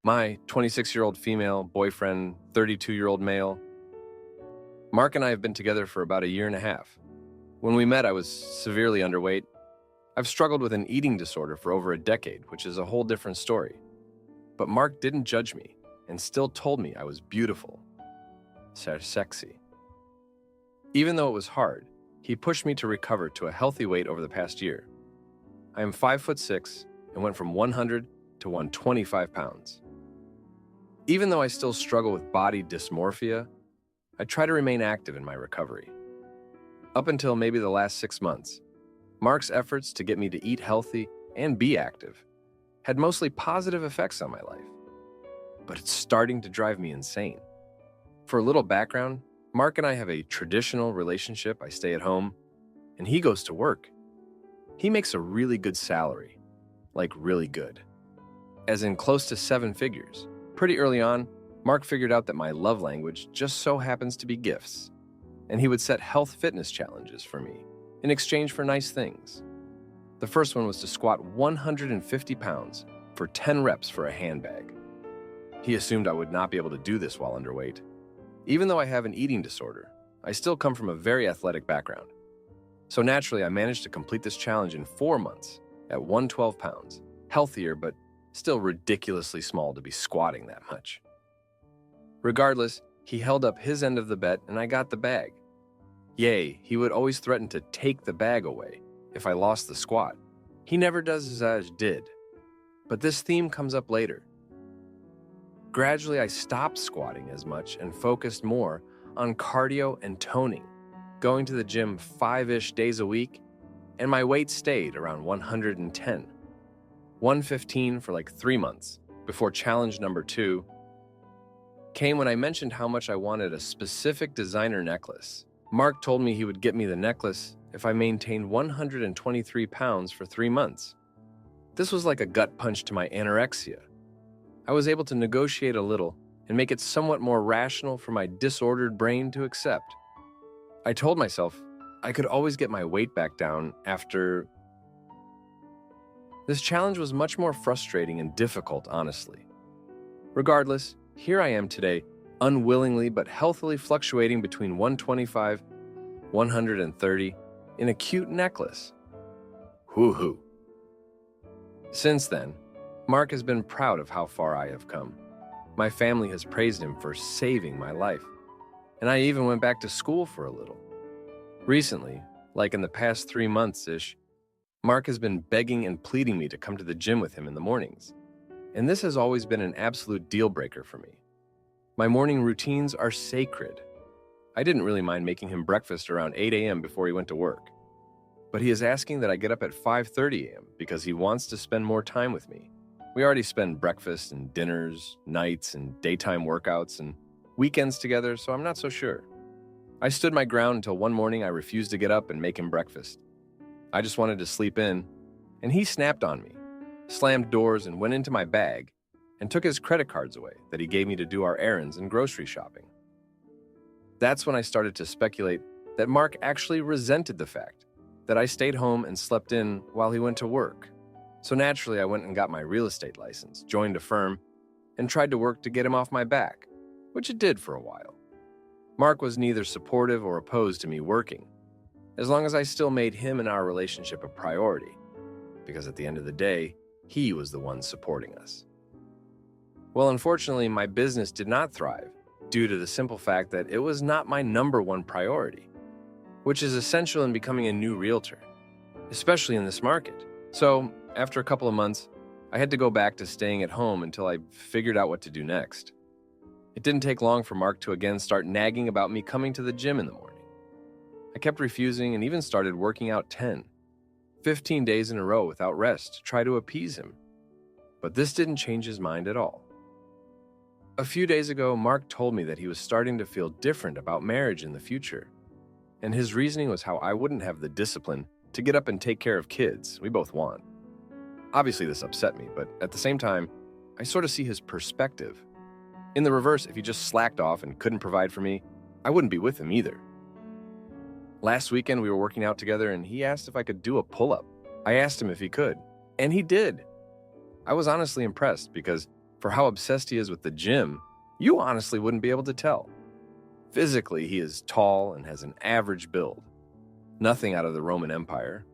My 26-year-old female, boyfriend, 32-year-old male. Mark and I have been together for about a year and a half. When we met, I was severely underweight. I've struggled with an eating disorder for over a decade, which is a whole different story. But Mark didn't judge me and still told me I was beautiful, sexy. Even though it was hard, he pushed me to recover to a healthy weight over the past year. I am 5'6" and went from 100 to 125 pounds. Even though I still struggle with body dysmorphia, I try to remain active in my recovery. Up until maybe the last 6 months, Mark's efforts to get me to eat healthy and be active had mostly positive effects on my life. But it's starting to drive me insane. For a little background, Mark and I have a traditional relationship. I stay at home, and he goes to work. He makes a really good salary, like really good, as in close to 7 figures. Pretty early on, Mark figured out that my love language just so happens to be gifts, and he would set health fitness challenges for me in exchange for nice things. The first one was to squat 150 pounds for 10 reps for a handbag. He assumed I would not be able to do this while underweight. Even though I have an eating disorder, I still come from a very athletic background. So naturally, I managed to complete this challenge in 4 months at 112 pounds, healthier but still ridiculously small to be squatting that much. Regardless, he held up his end of the bet and I got the bag. Yay, he would always threaten to take the bag away if I lost the squat. He never does as I did. But this theme comes up later. Gradually, I stopped squatting as much and focused more on cardio and toning, going to the gym 5-ish days a week, and my weight stayed around 110. 115 for like 3 months, before challenge number 2 came when I mentioned how much I wanted a specific designer necklace. Mark told me he would get me the necklace if I maintained 123 pounds for 3 months. This was like a gut punch to my anorexia. I was able to negotiate a little and make it somewhat more rational for my disordered brain to accept. I told myself I could always get my weight back down after. This challenge was much more frustrating and difficult, honestly. Regardless, here I am today, unwillingly but healthily fluctuating between 125, 130 in a cute necklace. Woohoo. Since then, Mark has been proud of how far I have come. My family has praised him for saving my life, and I even went back to school for a little. Recently, like in the past 3 months-ish, Mark has been begging and pleading me to come to the gym with him in the mornings, and this has always been an absolute deal breaker for me. My morning routines are sacred. I didn't really mind making him breakfast around 8 a.m. before he went to work, but he is asking that I get up at 5:30 a.m. because he wants to spend more time with me. We already spend breakfast and dinners, nights and daytime workouts and weekends together, so I'm not so sure. I stood my ground until one morning I refused to get up and make him breakfast. I just wanted to sleep in, and he snapped on me, slammed doors and went into my bag and took his credit cards away that he gave me to do our errands and grocery shopping. That's when I started to speculate that Mark actually resented the fact that I stayed home and slept in while he went to work. So naturally, I went and got my real estate license, joined a firm, and tried to work to get him off my back, which it did for a while. Mark was neither supportive or opposed to me working, as long as I still made him and our relationship a priority, because at the end of the day, he was the one supporting us. Well, unfortunately, my business did not thrive due to the simple fact that it was not my number one priority, which is essential in becoming a new realtor, especially in this market. So, after a couple of months, I had to go back to staying at home until I figured out what to do next. It didn't take long for Mark to again start nagging about me coming to the gym in the morning. I kept refusing and even started working out 15 days in a row without rest to try to appease him. But this didn't change his mind at all. A few days ago, Mark told me that he was starting to feel different about marriage in the future, and his reasoning was how I wouldn't have the discipline to get up and take care of kids we both want. Obviously, this upset me, but at the same time, I sort of see his perspective. In the reverse, if he just slacked off and couldn't provide for me, I wouldn't be with him either. Last weekend, we were working out together, and he asked if I could do a pull-up. I asked him if he could, and he did. I was honestly impressed because For how obsessed he is with the gym, you honestly wouldn't be able to tell. Physically, he is tall and has an average build. Nothing out of the Roman Empire.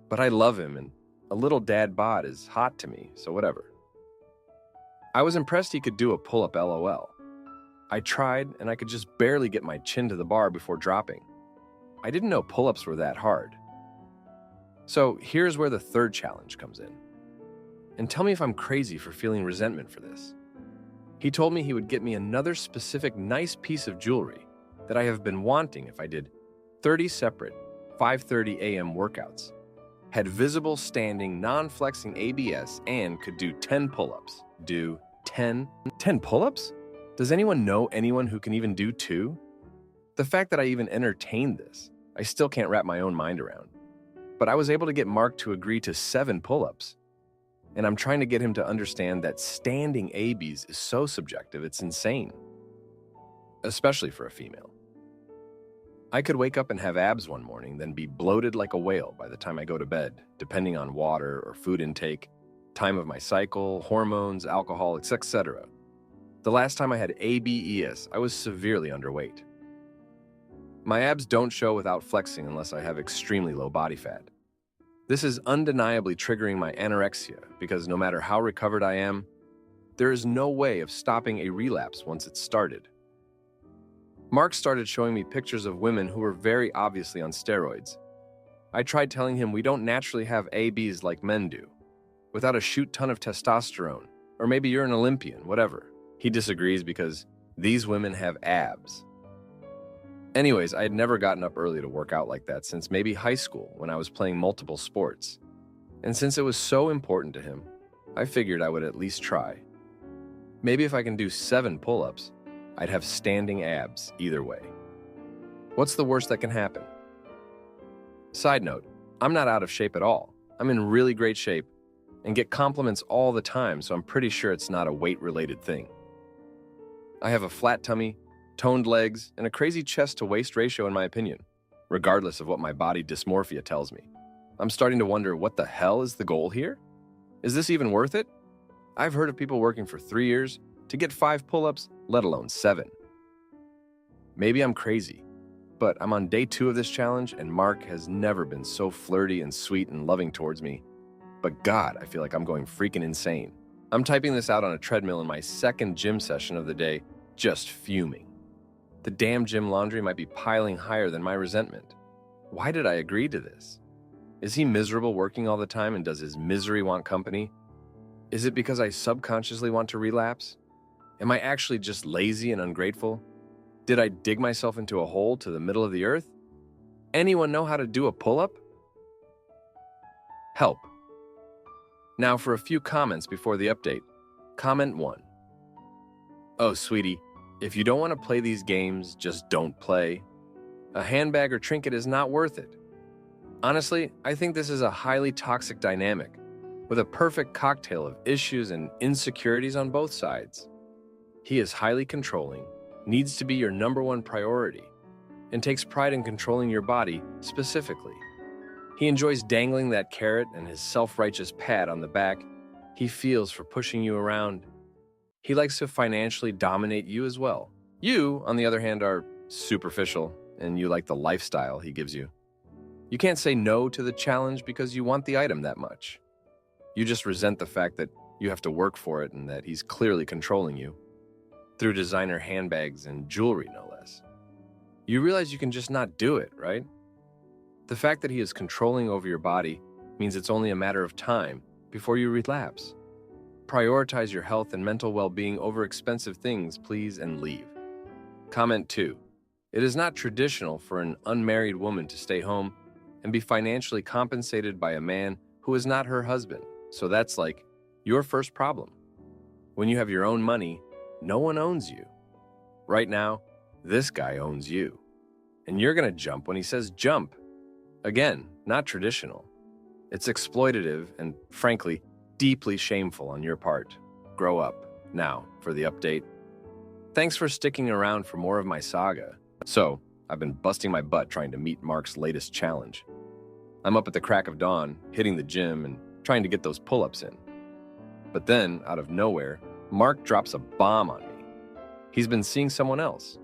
But I love him, and a little dad bod is hot to me, so whatever. I was impressed he could do a pull-up LOL. I tried, and I could just barely get my chin to the bar before dropping. I didn't know pull-ups were that hard. So here's where the third challenge comes in. And tell me if I'm crazy for feeling resentment for this. He told me he would get me another specific nice piece of jewelry that I have been wanting if I did 30 separate 5:30 a.m. workouts, had visible standing, non-flexing ABS, and could do 10 pull-ups. Do 10 pull-ups? Does anyone know anyone who can even do 2? The fact that I even entertained this, I still can't wrap my own mind around. But I was able to get Mark to agree to 7 pull-ups. And I'm trying to get him to understand that standing ABs is so subjective, it's insane. Especially for a female. I could wake up and have abs one morning, then be bloated like a whale by the time I go to bed, depending on water or food intake, time of my cycle, hormones, alcohol, etc. The last time I had ABES, I was severely underweight. My abs don't show without flexing unless I have extremely low body fat. This is undeniably triggering my anorexia because no matter how recovered I am, there is no way of stopping a relapse once it's started. Mark started showing me pictures of women who were very obviously on steroids. I tried telling him we don't naturally have ABs like men do, without a shoot ton of testosterone, or maybe you're an Olympian, whatever. He disagrees because these women have abs. Anyways, I had never gotten up early to work out like that since maybe high school when I was playing multiple sports. And since it was so important to him, I figured I would at least try. Maybe if I can do 7 pull-ups, I'd have standing abs either way. What's the worst that can happen? Side note, I'm not out of shape at all. I'm in really great shape and get compliments all the time, so I'm pretty sure it's not a weight-related thing. I have a flat tummy, toned legs, and a crazy chest-to-waist ratio in my opinion, regardless of what my body dysmorphia tells me. I'm starting to wonder what the hell is the goal here? Is this even worth it? I've heard of people working for 3 years to get 5 pull-ups, let alone 7. Maybe I'm crazy, but I'm on day 2 of this challenge and Mark has never been so flirty and sweet and loving towards me. But God, I feel like I'm going freaking insane. I'm typing this out on a treadmill in my second gym session of the day, just fuming. The damn gym laundry might be piling higher than my resentment. Why did I agree to this? Is he miserable working all the time and does his misery want company? Is it because I subconsciously want to relapse? Am I actually just lazy and ungrateful? Did I dig myself into a hole to the middle of the earth? Anyone know how to do a pull-up? Help. Now for a few comments before the update. Comment 1. Oh, sweetie, if you don't want to play these games, just don't play. A handbag or trinket is not worth it. Honestly, I think this is a highly toxic dynamic, with a perfect cocktail of issues and insecurities on both sides. He is highly controlling, needs to be your #1 priority, and takes pride in controlling your body specifically. He enjoys dangling that carrot and his self-righteous pat on the back he feels for pushing you around. He likes to financially dominate you as well. You, on the other hand, are superficial, and you like the lifestyle he gives you. You can't say no to the challenge because you want the item that much. You just resent the fact that you have to work for it and that he's clearly controlling you. Through designer handbags and jewelry, no less. You realize you can just not do it, right? The fact that he is controlling over your body means it's only a matter of time before you relapse. Prioritize your health and mental well-being over expensive things, please, and leave. Comment 2. It is not traditional for an unmarried woman to stay home and be financially compensated by a man who is not her husband, so that's like your first problem. When you have your own money, no one owns you. Right now, this guy owns you. And you're gonna jump when he says jump. Again, not traditional. It's exploitative and, frankly, deeply shameful on your part. Grow up. Now, for the update. Thanks for sticking around for more of my saga. So, I've been busting my butt trying to meet Mark's latest challenge. I'm up at the crack of dawn, hitting the gym and trying to get those pull-ups in. But then, out of nowhere, Mark drops a bomb on me. He's been seeing someone else.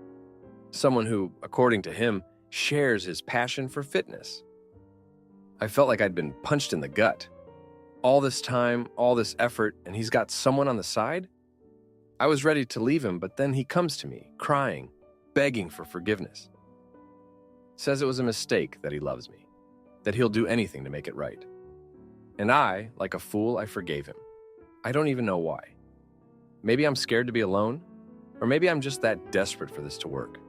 Someone who, according to him, shares his passion for fitness. I felt like I'd been punched in the gut. All this time, all this effort, and he's got someone on the side? I was ready to leave him, but then he comes to me, crying, begging for forgiveness. Says it was a mistake that he loves me, that he'll do anything to make it right. And I, like a fool, I forgave him. I don't even know why. Maybe I'm scared to be alone, or maybe I'm just that desperate for this to work.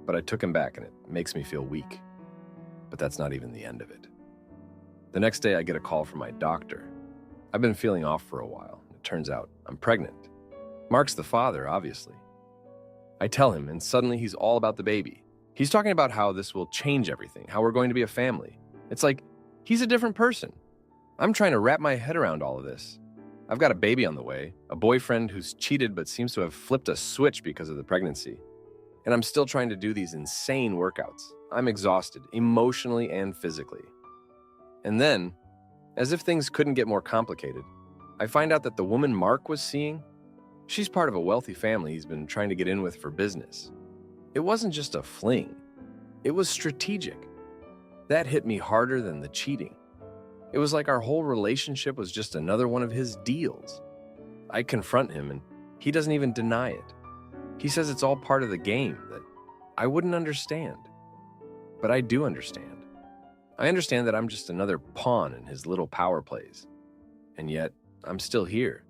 But I took him back and it makes me feel weak. But that's not even the end of it. The next day I get a call from my doctor. I've been feeling off for a while. It turns out I'm pregnant. Mark's the father, obviously. I tell him, and suddenly he's all about the baby. He's talking about how this will change everything, how we're going to be a family. It's like he's a different person. I'm trying to wrap my head around all of this. I've got a baby on the way, a boyfriend who's cheated but seems to have flipped a switch because of the pregnancy. And I'm still trying to do these insane workouts. I'm exhausted, emotionally and physically. And then, as if things couldn't get more complicated, I find out that the woman Mark was seeing, she's part of a wealthy family he's been trying to get in with for business. It wasn't just a fling. It was strategic. That hit me harder than the cheating. It was like our whole relationship was just another one of his deals. I confront him and he doesn't even deny it. He says it's all part of the game, that I wouldn't understand. But I do understand. I understand that I'm just another pawn in his little power plays. And yet, I'm still here,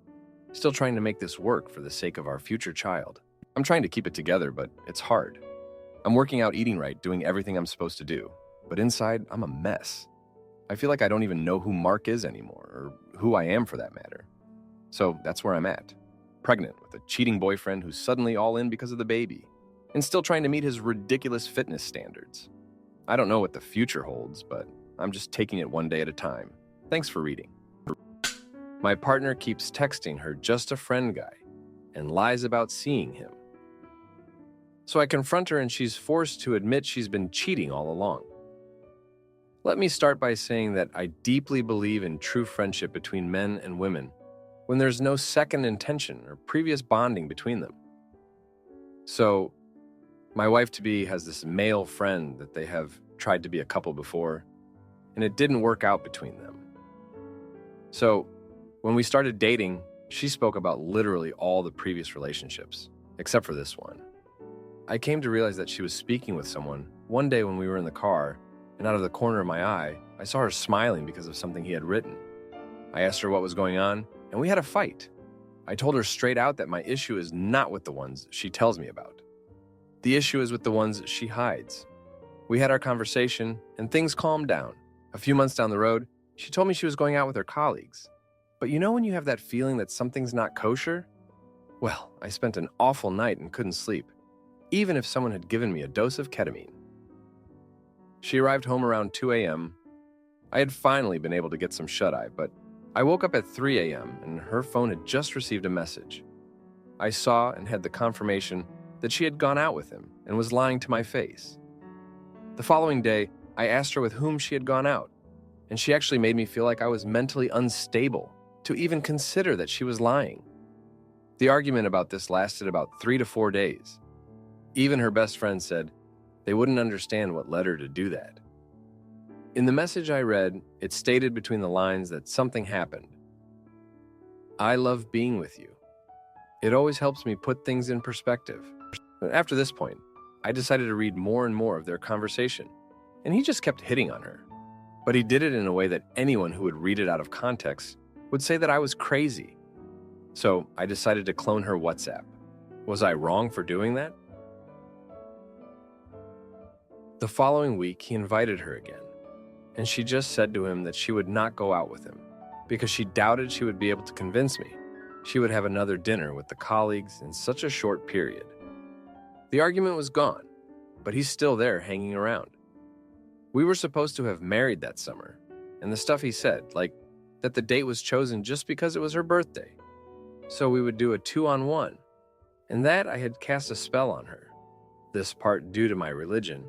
still trying to make this work for the sake of our future child. I'm trying to keep it together, but it's hard. I'm working out, eating right, doing everything I'm supposed to do. But inside, I'm a mess. I feel like I don't even know who Mark is anymore, or who I am for that matter. So that's where I'm at. Pregnant with a cheating boyfriend who's suddenly all in because of the baby, and still trying to meet his ridiculous fitness standards. I don't know what the future holds, but I'm just taking it one day at a time. Thanks for reading. My partner keeps texting her just a friend guy and lies about seeing him. So I confront her and she's forced to admit she's been cheating all along. Let me start by saying that I deeply believe in true friendship between men and women when there's no second intention or previous bonding between them. So, my wife-to-be has this male friend that they have tried to be a couple before, and it didn't work out between them. So, when we started dating, she spoke about literally all the previous relationships, except for this one. I came to realize that she was speaking with someone one day when we were in the car, and out of the corner of my eye, I saw her smiling because of something he had written. I asked her what was going on, and we had a fight. I told her straight out that my issue is not with the ones she tells me about. The issue is with the ones she hides. We had our conversation, and things calmed down. A few months down the road, she told me she was going out with her colleagues. But you know when you have that feeling that something's not kosher? Well, I spent an awful night and couldn't sleep, even if someone had given me a dose of ketamine. She arrived home around 2 a.m. I had finally been able to get some shut-eye, but I woke up at 3 a.m. and her phone had just received a message. I saw and had the confirmation that she had gone out with him and was lying to my face. The following day, I asked her with whom she had gone out, and she actually made me feel like I was mentally unstable to even consider that she was lying. The argument about this lasted about 3 to 4 days. Even her best friend said they wouldn't understand what led her to do that. In the message I read, it stated between the lines that something happened. I love being with you. It always helps me put things in perspective. After this point, I decided to read more and more of their conversation, and he just kept hitting on her. But he did it in a way that anyone who would read it out of context would say that I was crazy. So I decided to clone her WhatsApp. Was I wrong for doing that? The following week, he invited her again, and she just said to him that she would not go out with him because she doubted she would be able to convince me she would have another dinner with the colleagues in such a short period. The argument was gone, but he's still there hanging around. We were supposed to have married that summer, and the stuff he said, like that the date was chosen just because it was her birthday, so we would do a 2-on-1, and that I had cast a spell on her, this part due to my religion.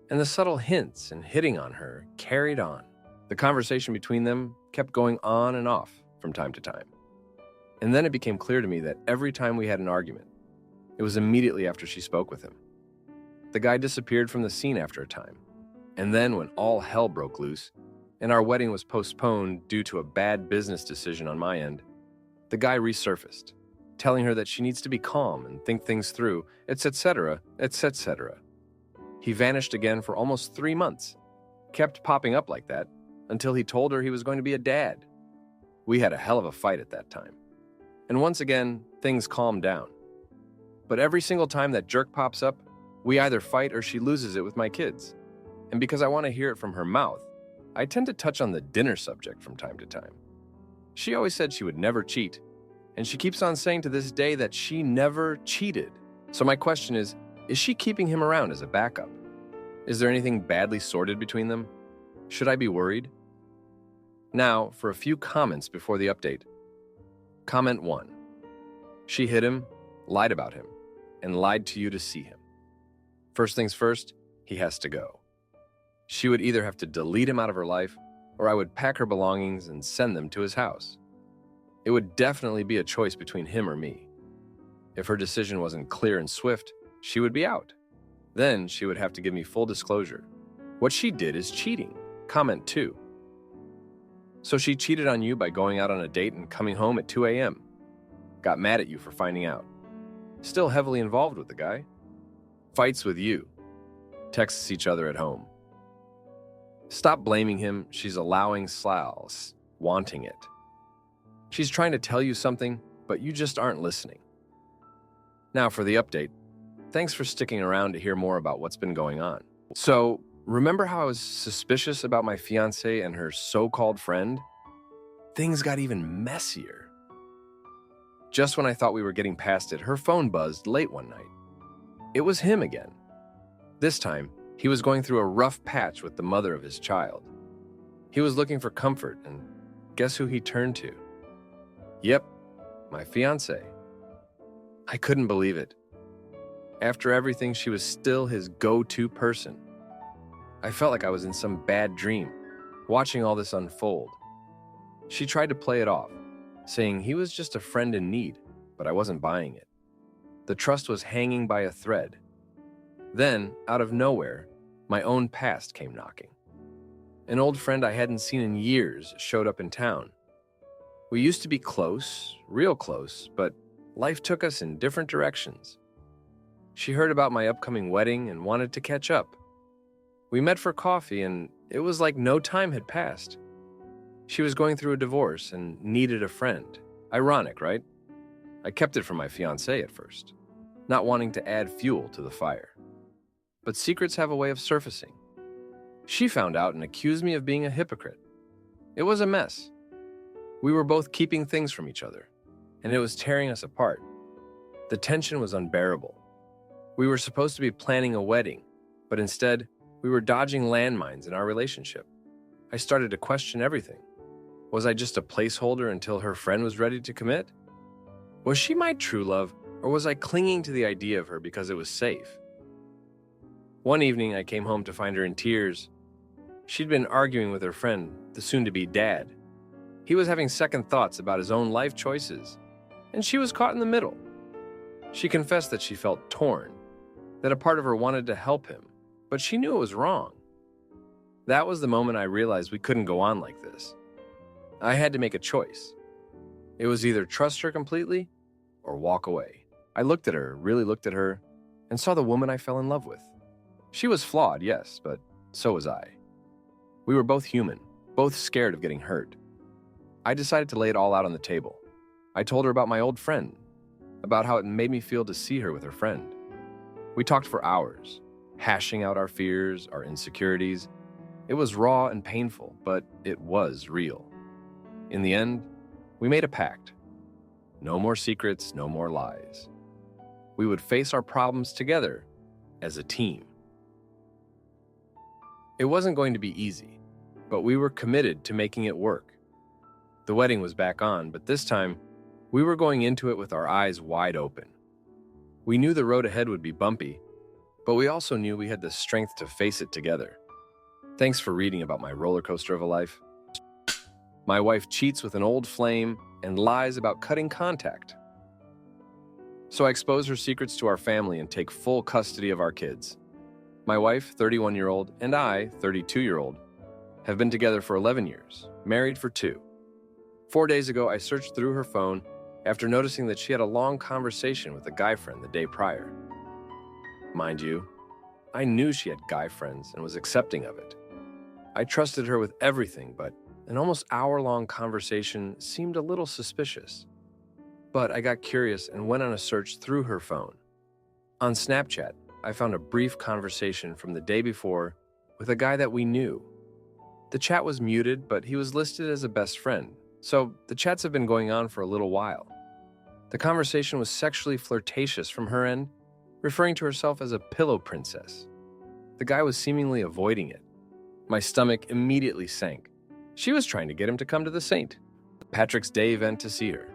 And the subtle hints and hitting on her carried on. The conversation between them kept going on and off from time to time. And then it became clear to me that every time we had an argument, it was immediately after she spoke with him. The guy disappeared from the scene after a time. And then when all hell broke loose, and our wedding was postponed due to a bad business decision on my end, the guy resurfaced, telling her that she needs to be calm and think things through, etc., etc. He vanished again for almost 3 months, kept popping up like that, until he told her he was going to be a dad. We had a hell of a fight at that time. And once again, things calmed down. But every single time that jerk pops up, we either fight or she loses it with my kids. And because I want to hear it from her mouth, I tend to touch on the dinner subject from time to time. She always said she would never cheat, and she keeps on saying to this day that she never cheated. So my question is she keeping him around as a backup? Is there anything badly sorted between them? Should I be worried? Now, for a few comments before the update. Comment 1. She hit him, lied about him, and lied to you to see him. First things first, he has to go. She would either have to delete him out of her life, or I would pack her belongings and send them to his house. It would definitely be a choice between him or me. If her decision wasn't clear and swift, she would be out. Then she would have to give me full disclosure. What she did is cheating. Comment 2. So she cheated on you by going out on a date and coming home at 2 a.m. Got mad at you for finding out. Still heavily involved with the guy. Fights with you. Texts each other at home. Stop blaming him. She's allowing sloughs, wanting it. She's trying to tell you something, but you just aren't listening. Now for the update. Thanks for sticking around to hear more about what's been going on. So, remember how I was suspicious about my fiancée and her so-called friend? Things got even messier. Just when I thought we were getting past it, her phone buzzed late one night. It was him again. This time, he was going through a rough patch with the mother of his child. He was looking for comfort, and guess who he turned to? Yep, my fiancée. I couldn't believe it. After everything, she was still his go-to person. I felt like I was in some bad dream, watching all this unfold. She tried to play it off, saying he was just a friend in need, but I wasn't buying it. The trust was hanging by a thread. Then, out of nowhere, my own past came knocking. An old friend I hadn't seen in years showed up in town. We used to be close, real close, but life took us in different directions. She heard about my upcoming wedding and wanted to catch up. We met for coffee, and it was like no time had passed. She was going through a divorce and needed a friend. Ironic, right? I kept it from my fiancé at first, not wanting to add fuel to the fire. But secrets have a way of surfacing. She found out and accused me of being a hypocrite. It was a mess. We were both keeping things from each other, and it was tearing us apart. The tension was unbearable. We were supposed to be planning a wedding, but instead, we were dodging landmines in our relationship. I started to question everything. Was I just a placeholder until her friend was ready to commit? Was she my true love, or was I clinging to the idea of her because it was safe? One evening, I came home to find her in tears. She'd been arguing with her friend, the soon-to-be dad. He was having second thoughts about his own life choices, and she was caught in the middle. She confessed that she felt torn, that a part of her wanted to help him, but she knew it was wrong. That was the moment I realized we couldn't go on like this. I had to make a choice. It was either trust her completely or walk away. I looked at her, really looked at her, and saw the woman I fell in love with. She was flawed, yes, but so was I. We were both human, both scared of getting hurt. I decided to lay it all out on the table. I told her about my old friend, about how it made me feel to see her with her friend. We talked for hours, hashing out our fears, our insecurities. It was raw and painful, but it was real. In the end, we made a pact. No more secrets, no more lies. We would face our problems together as a team. It wasn't going to be easy, but we were committed to making it work. The wedding was back on, but this time, we were going into it with our eyes wide open. We knew the road ahead would be bumpy, but we also knew we had the strength to face it together. Thanks for reading about my roller coaster of a life. My wife cheats with an old flame and lies about cutting contact. So I expose her secrets to our family and take full custody of our kids. My wife, 31-year-old, and I, 32-year-old, have been together for 11 years, married for 2. 4 days ago, I searched through her phone after noticing that she had a long conversation with a guy friend the day prior. Mind you, I knew she had guy friends and was accepting of it. I trusted her with everything, but an almost hour-long conversation seemed a little suspicious. But I got curious and went on a search through her phone. On Snapchat, I found a brief conversation from the day before with a guy that we knew. The chat was muted, but he was listed as a best friend, so the chats have been going on for a little while. The conversation was sexually flirtatious from her end, referring to herself as a pillow princess. The guy was seemingly avoiding it. My stomach immediately sank. She was trying to get him to come to the St. Patrick's Day event to see her.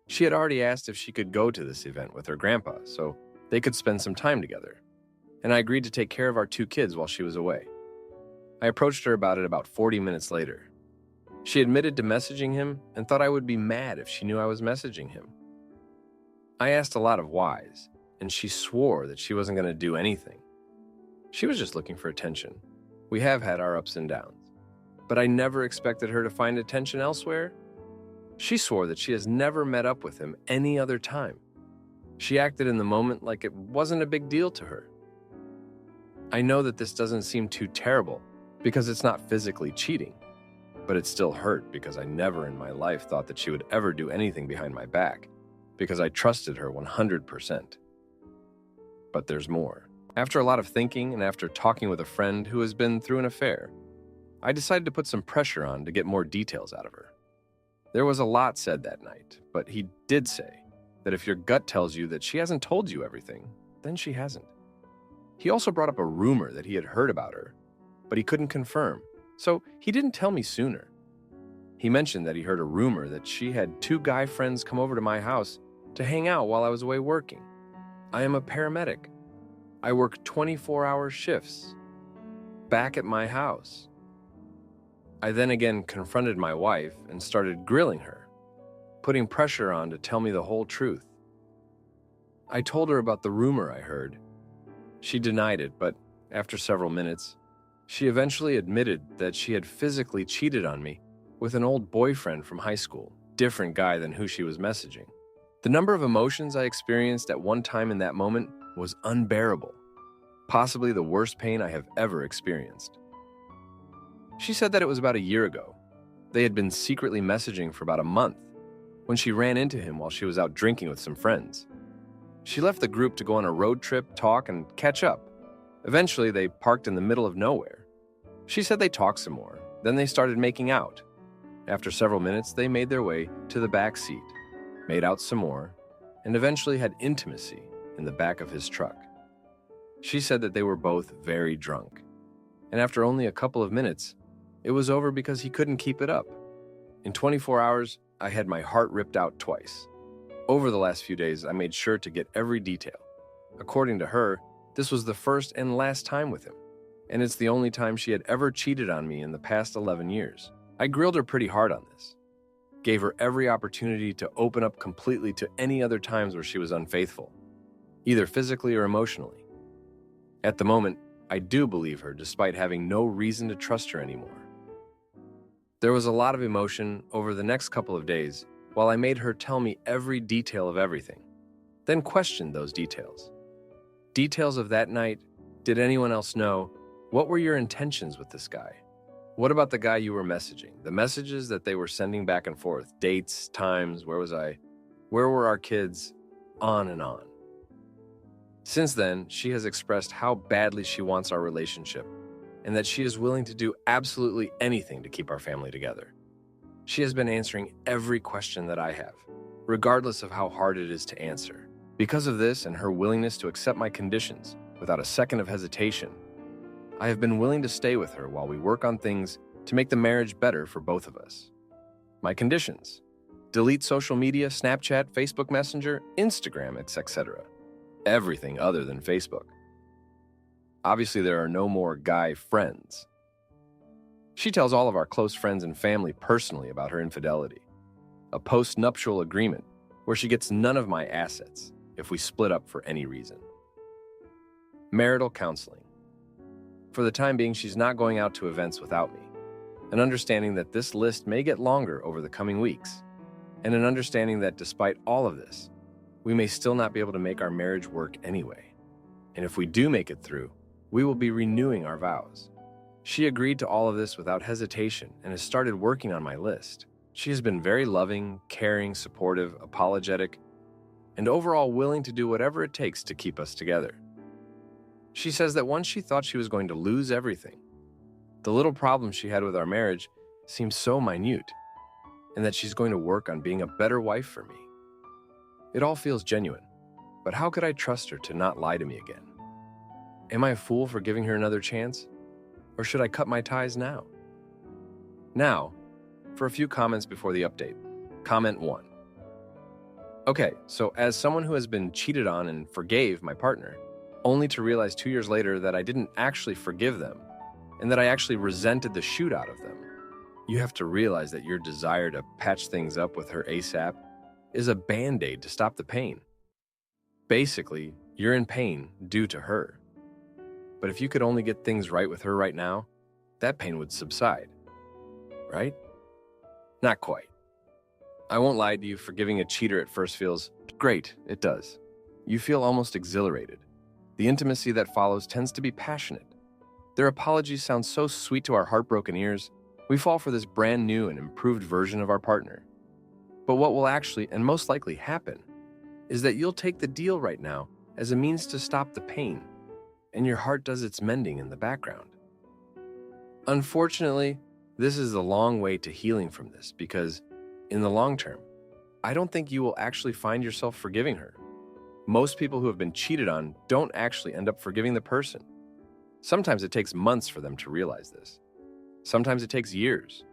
She had already asked if she could go to this event with her grandpa so they could spend some time together, and I agreed to take care of our 2 kids while she was away. I approached her about it about 40 minutes later. She admitted to messaging him and thought I would be mad if she knew I was messaging him. I asked a lot of whys, and she swore that she wasn't going to do anything. She was just looking for attention. We have had our ups and downs, but I never expected her to find attention elsewhere. She swore that she has never met up with him any other time. She acted in the moment like it wasn't a big deal to her. I know that this doesn't seem too terrible because it's not physically cheating, but it still hurt because I never in my life thought that she would ever do anything behind my back because I trusted her 100%. But there's more. After a lot of thinking and after talking with a friend who has been through an affair, I decided to put some pressure on to get more details out of her. There was a lot said that night, but he did say that if your gut tells you that she hasn't told you everything, then she hasn't. He also brought up a rumor that he had heard about her, but he couldn't confirm, so he didn't tell me sooner. He mentioned that he heard a rumor that she had 2 guy friends come over to my house to hang out while I was away working. I am a paramedic. I work 24-hour shifts back at my house. I then again confronted my wife and started grilling her, putting pressure on to tell me the whole truth. I told her about the rumor I heard. She denied it, but after several minutes, she eventually admitted that she had physically cheated on me with an old boyfriend from high school, different guy than who she was messaging. The number of emotions I experienced at one time in that moment was unbearable, possibly the worst pain I have ever experienced. She said that it was about a year ago. They had been secretly messaging for about a month when she ran into him while she was out drinking with some friends. She left the group to go on a road trip, talk, and catch up. Eventually, they parked in the middle of nowhere. She said they talked some more, then they started making out. After several minutes, they made their way to the back seat, made out some more, and eventually had intimacy in the back of his truck. She said that they were both very drunk, and after only a couple of minutes, it was over because he couldn't keep it up. In 24 hours, I had my heart ripped out twice. Over the last few days, I made sure to get every detail. According to her, this was the first and last time with him, and it's the only time she had ever cheated on me in the past 11 years. I grilled her pretty hard on this, gave her every opportunity to open up completely to any other times where she was unfaithful, either physically or emotionally. At the moment, I do believe her despite having no reason to trust her anymore. There was a lot of emotion over the next couple of days while I made her tell me every detail of everything, then questioned those details. Details of that night. Did anyone else know? What were your intentions with this guy? What about the guy you were messaging? The messages that they were sending back and forth, dates, times, where was I? Where were our kids? On and on. Since then, she has expressed how badly she wants our relationship and that she is willing to do absolutely anything to keep our family together. She has been answering every question that I have, regardless of how hard it is to answer. Because of this and her willingness to accept my conditions without a second of hesitation, I have been willing to stay with her while we work on things to make the marriage better for both of us. My conditions: delete social media, Snapchat, Facebook Messenger, Instagram, etc. Everything other than Facebook. Obviously, there are no more guy friends. She tells all of our close friends and family personally about her infidelity. A post-nuptial agreement where she gets none of my assets if we split up for any reason. Marital counseling. For the time being, she's not going out to events without me. An understanding that this list may get longer over the coming weeks. And an understanding that despite all of this, we may still not be able to make our marriage work anyway. And if we do make it through, we will be renewing our vows. She agreed to all of this without hesitation and has started working on my list. She has been very loving, caring, supportive, apologetic, and overall willing to do whatever it takes to keep us together. She says that once she thought she was going to lose everything, the little problems she had with our marriage seemed so minute, and that she's going to work on being a better wife for me. It all feels genuine, but how could I trust her to not lie to me again? Am I a fool for giving her another chance? Or should I cut my ties now? Now, for a few comments before the update. Comment 1. Okay, so as someone who has been cheated on and forgave my partner, only to realize 2 years later that I didn't actually forgive them, and that I actually resented the shoot out of them, you have to realize that your desire to patch things up with her ASAP is a band-aid to stop the pain. Basically, you're in pain due to her. But if you could only get things right with her right now, that pain would subside. Right? Not quite. I won't lie to you, forgiving a cheater at first feels great, it does. You feel almost exhilarated. The intimacy that follows tends to be passionate. Their apologies sound so sweet to our heartbroken ears. We fall for this brand new and improved version of our partner. But what will actually and most likely happen is that you'll take the deal right now as a means to stop the pain, and your heart does its mending in the background. Unfortunately, this is a long way to healing from this because, in the long term, I don't think you will actually find yourself forgiving her. Most people who have been cheated on don't actually end up forgiving the person. Sometimes it takes months for them to realize this. Sometimes it takes years.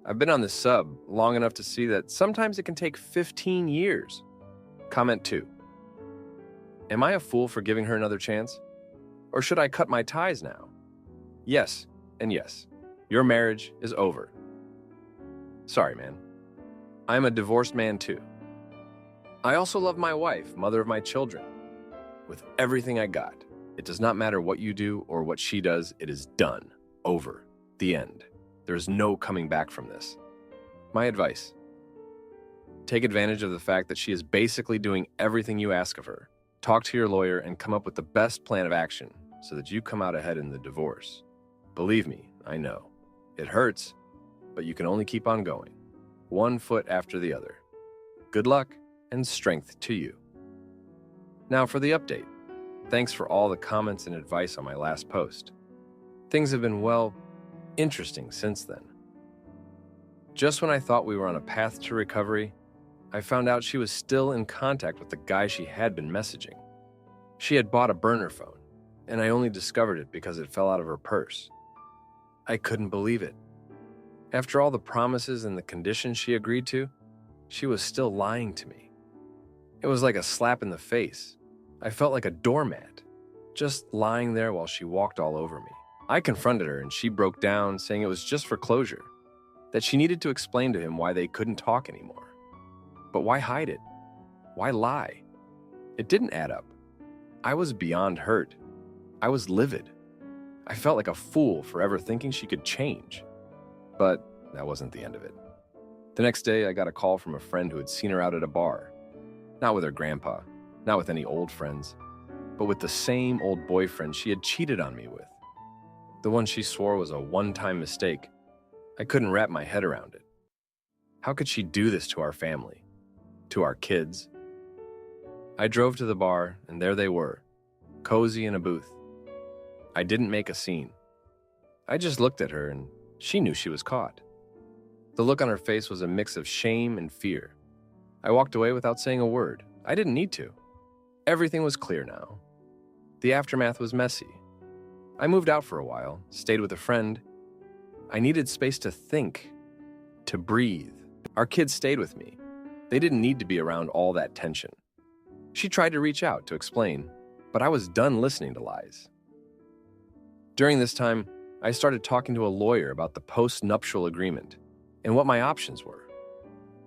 I've been on this sub long enough to see that sometimes it can take 15 years. Comment 2. Am I a fool for giving her another chance? Or should I cut my ties now? Yes, and yes. Your marriage is over. Sorry, man. I'm a divorced man too. I also love my wife, mother of my children, with everything I got. It does not matter what you do or what she does, it is done. Over. The end. There is no coming back from this. My advice: take advantage of the fact that she is basically doing everything you ask of her. Talk to your lawyer and come up with the best plan of action so that you come out ahead in the divorce. Believe me, I know. It hurts, but you can only keep on going, one foot after the other. Good luck and strength to you. Now for the update. Thanks for all the comments and advice on my last post. Things have been, well, interesting since then. Just when I thought we were on a path to recovery, I found out she was still in contact with the guy she had been messaging. She had bought a burner phone, and I only discovered it because it fell out of her purse. I couldn't believe it. After all the promises and the conditions she agreed to, she was still lying to me. It was like a slap in the face. I felt like a doormat, just lying there while she walked all over me. I confronted her and she broke down, saying it was just for closure, that she needed to explain to him why they couldn't talk anymore. But why hide it? Why lie? It didn't add up. I was beyond hurt. I was livid. I felt like a fool for ever thinking she could change. But that wasn't the end of it. The next day, I got a call from a friend who had seen her out at a bar. Not with her grandpa, not with any old friends, but with the same old boyfriend she had cheated on me with. The one she swore was a one-time mistake. I couldn't wrap my head around it. How could she do this to our family? To our kids? I drove to the bar, and there they were, cozy in a booth. I didn't make a scene. I just looked at her, and she knew she was caught. The look on her face was a mix of shame and fear. I walked away without saying a word. I didn't need to. Everything was clear now. The aftermath was messy. I moved out for a while, stayed with a friend. I needed space to think, to breathe. Our kids stayed with me. They didn't need to be around all that tension. She tried to reach out to explain, but I was done listening to lies. During this time, I started talking to a lawyer about the post-nuptial agreement and what my options were.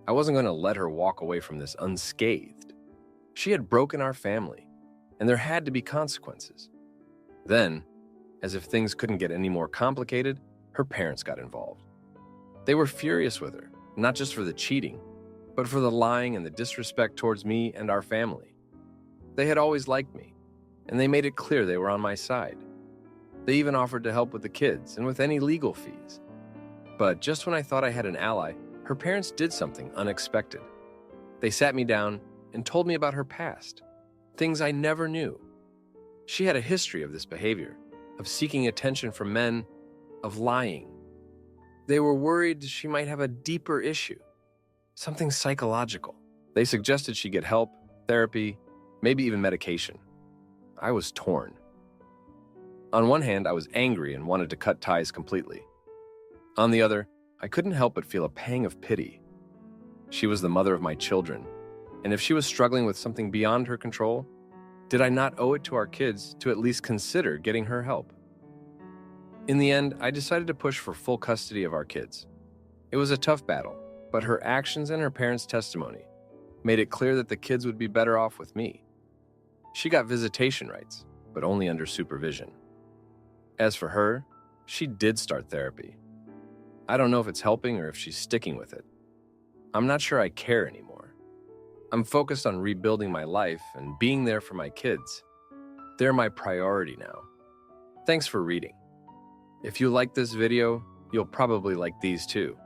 I wasn't going to let her walk away from this unscathed. She had broken our family, and there had to be consequences. Then, as if things couldn't get any more complicated, her parents got involved. They were furious with her, not just for the cheating, but for the lying and the disrespect towards me and our family. They had always liked me, and they made it clear they were on my side. They even offered to help with the kids and with any legal fees. But just when I thought I had an ally, her parents did something unexpected. They sat me down and told me about her past, things I never knew. She had a history of this behavior, of seeking attention from men, of lying. They were worried she might have a deeper issue, something psychological. They suggested she get help, therapy, maybe even medication. I was torn. On one hand, I was angry and wanted to cut ties completely. On the other, I couldn't help but feel a pang of pity. She was the mother of my children, and if she was struggling with something beyond her control, did I not owe it to our kids to at least consider getting her help? In the end, I decided to push for full custody of our kids. It was a tough battle, but her actions and her parents' testimony made it clear that the kids would be better off with me. She got visitation rights, but only under supervision. As for her, she did start therapy. I don't know if it's helping or if she's sticking with it. I'm not sure I care anymore. I'm focused on rebuilding my life and being there for my kids. They're my priority now. Thanks for reading. If you like this video, you'll probably like these too.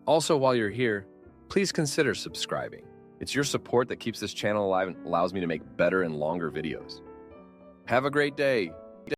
Also, while you're here, please consider subscribing. It's your support that keeps this channel alive and allows me to make better and longer videos. Have a great day.